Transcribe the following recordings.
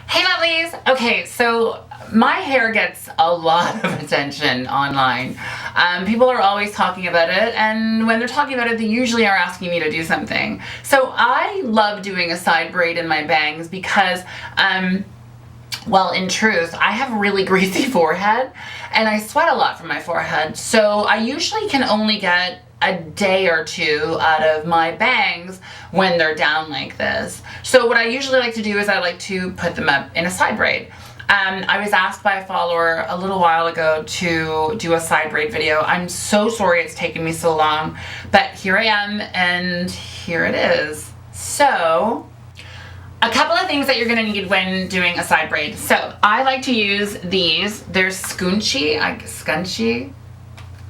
Hey lovelies! Okay, so my hair gets a lot of attention online. People are always talking about it, and when they're talking about it, they usually are asking me to do something. So I love doing a side braid in my bangs because, well, in truth, I have a really greasy forehead, and I sweat a lot from my forehead, so I usually can only get a day or two out of my bangs when they're down like this. So what I usually like to do is I like to put them up in a side braid. I was asked by a follower a little while ago to do a side braid video. I'm so sorry it's taken me so long, but here I am and here it is. So a couple of things that you're gonna need when doing a side braid. So I like to use these. They're scunchy,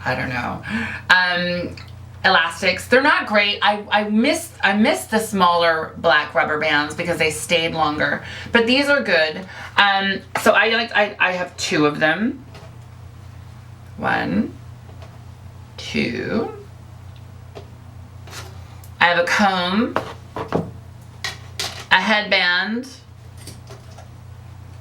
I don't know, elastics. They're not great. I miss the smaller black rubber bands because they stayed longer, but these are good. So I have two of them. 1, 2. I have a comb, a headband,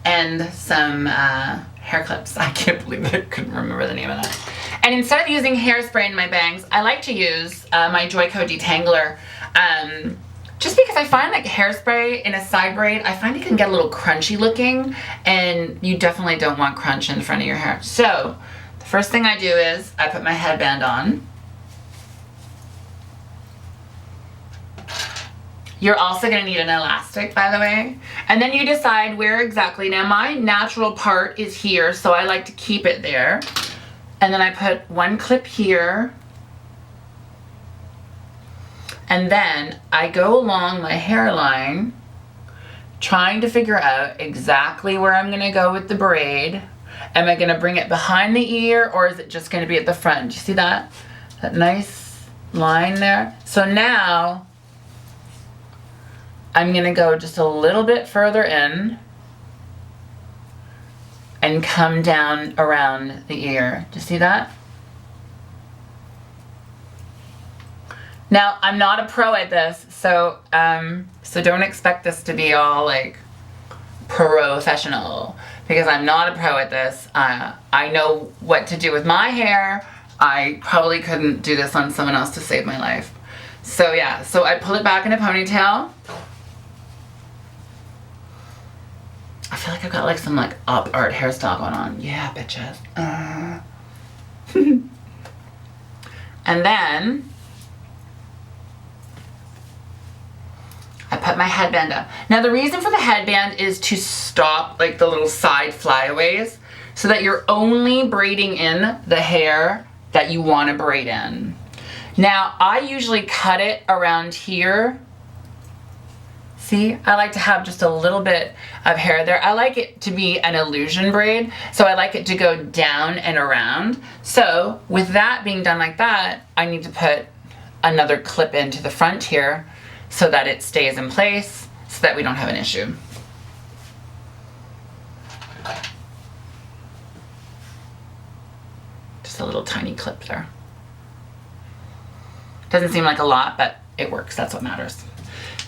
and some hair clips. I can't believe I couldn't remember the name of that. And instead of using hairspray in my bangs, I like to use my Joico detangler, just because I find like hairspray in a side braid, I find it can get a little crunchy looking, and you definitely don't want crunch in the front of your hair. So the first thing I do is I put my headband on. You're also going to need an elastic, by the way. And then you decide where exactly. Now my natural part is here, so I like to keep it there. And then I put one clip here. And then I go along my hairline, trying to figure out exactly where I'm going to go with the braid. Am I going to bring it behind the ear, or is it just going to be at the front? Do you see that? That nice line there? So now I'm gonna go just a little bit further in and come down around the ear. Do you see that? Now, I'm not a pro at this, so don't expect this to be all like professional, because I'm not a pro at this. I know what to do with my hair. I probably couldn't do this on someone else to save my life. So yeah, so I pull it back in a ponytail. I feel like I've got like some like op art hairstyle going on. Yeah, bitches. And then I put my headband up. Now the reason for the headband is to stop like the little side flyaways, so that you're only braiding in the hair that you want to braid in. Now I usually cut it around here. See, I like to have just a little bit of hair there. I like it to be an illusion braid, so I like it to go down and around. So with that being done like that, I need to put another clip into the front here so that it stays in place, so that we don't have an issue. Just a little tiny clip there. Doesn't seem like a lot, but it works. That's what matters.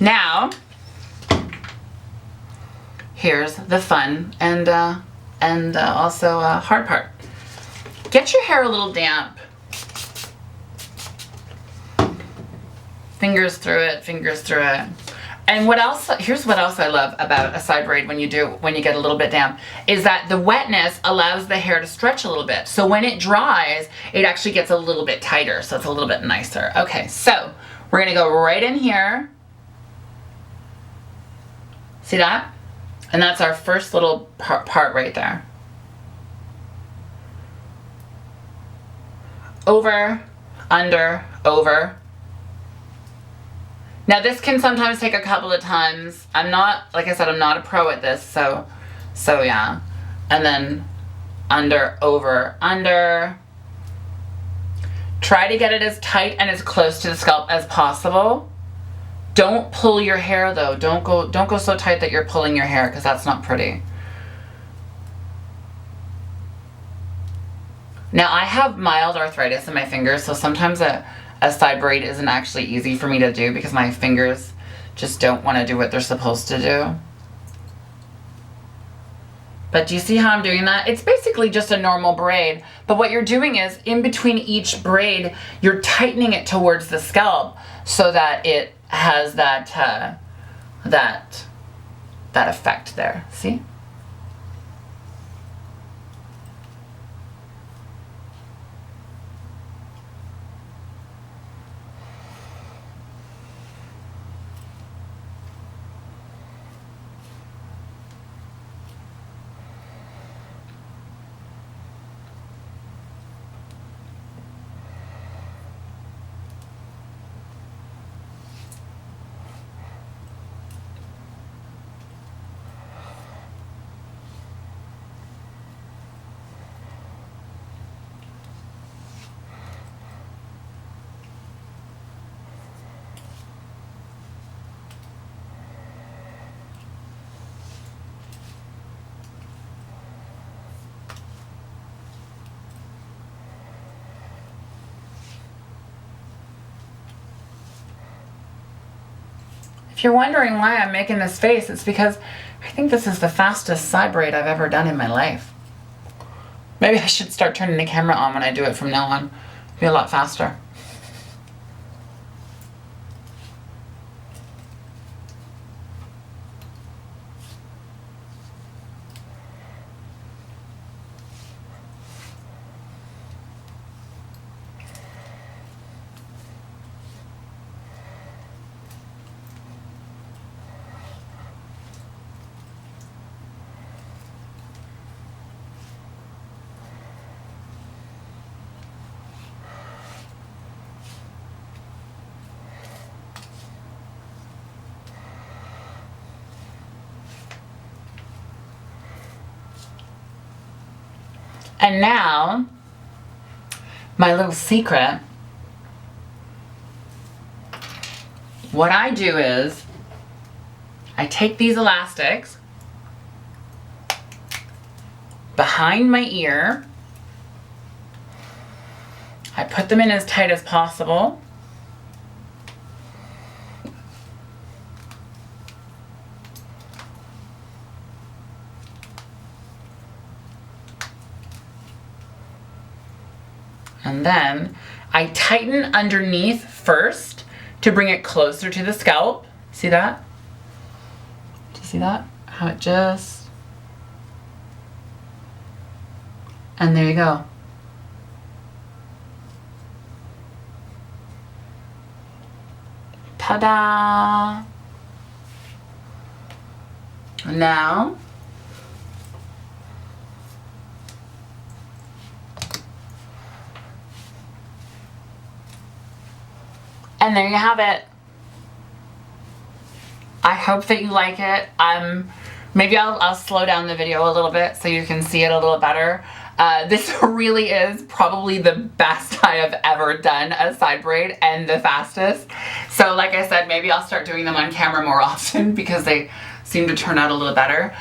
Now, here's the fun and also hard part. Get your hair a little damp. Fingers through it, fingers through it. And what else? Here's what else I love about a side braid when you get a little bit damp, is that the wetness allows the hair to stretch a little bit. So when it dries, it actually gets a little bit tighter, so it's a little bit nicer. Okay, so we're gonna go right in here. See that? And that's our first little part right there. Over, under, over. Now this can sometimes take a couple of times. I'm not, like I said, I'm not a pro at this, so yeah. And then under, over, under. Try to get it as tight and as close to the scalp as possible. Don't pull your hair though. Don't go so tight that you're pulling your hair, because that's not pretty. Now I have mild arthritis in my fingers, so sometimes a side braid isn't actually easy for me to do because my fingers just don't want to do what they're supposed to do. But do you see how I'm doing that? It's basically just a normal braid, but what you're doing is in between each braid, you're tightening it towards the scalp so that it has that effect there. See? If you're wondering why I'm making this face, it's because I think this is the fastest side braid I've ever done in my life. Maybe I should start turning the camera on when I do it from now on. It'll be a lot faster. And now, my little secret, what I do is, I take these elastics behind my ear, I put them in as tight as possible, and then I tighten underneath first to bring it closer to the scalp. See that? Do you see that? How it just... And there you go. Ta-da! Now, and there you have it. I hope that you like it. Maybe I'll slow down the video a little bit so you can see it a little better. This really is probably the best I have ever done a side braid and the fastest. So like I said, maybe I'll start doing them on camera more often because they seem to turn out a little better.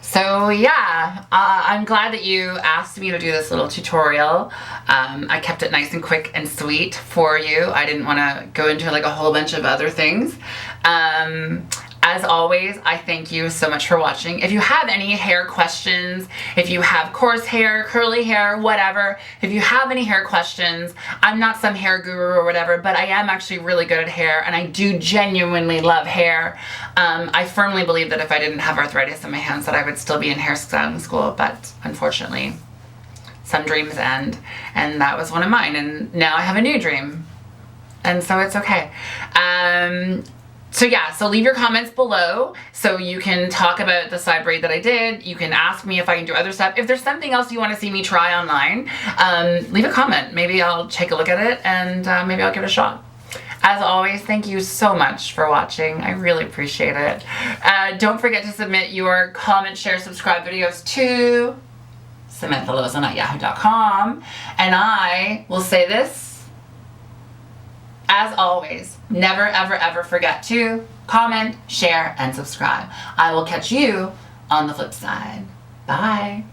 So yeah, I'm glad that you asked me to do this little tutorial. I kept it nice and quick and sweet for you. I didn't want to go into like a whole bunch of other things. As always, I thank you so much for watching. If you have any hair questions, if you have coarse hair, curly hair, whatever, if you have any hair questions, I'm not some hair guru or whatever, but I am actually really good at hair and I do genuinely love hair. I firmly believe that if I didn't have arthritis in my hands that I would still be in hairstyling school, but unfortunately, some dreams end, and that was one of mine, and now I have a new dream, and so it's okay. So yeah, so leave your comments below so you can talk about the side braid that I did. You can ask me if I can do other stuff. If there's something else you want to see me try online, leave a comment. Maybe I'll take a look at it and maybe I'll give it a shot. As always, thank you so much for watching. I really appreciate it. Don't forget to submit your comment, share, subscribe videos to SamanthaLozen@yahoo.com. And I will say this, as always, never, ever, ever forget to comment, share, and subscribe. I will catch you on the flip side. Bye.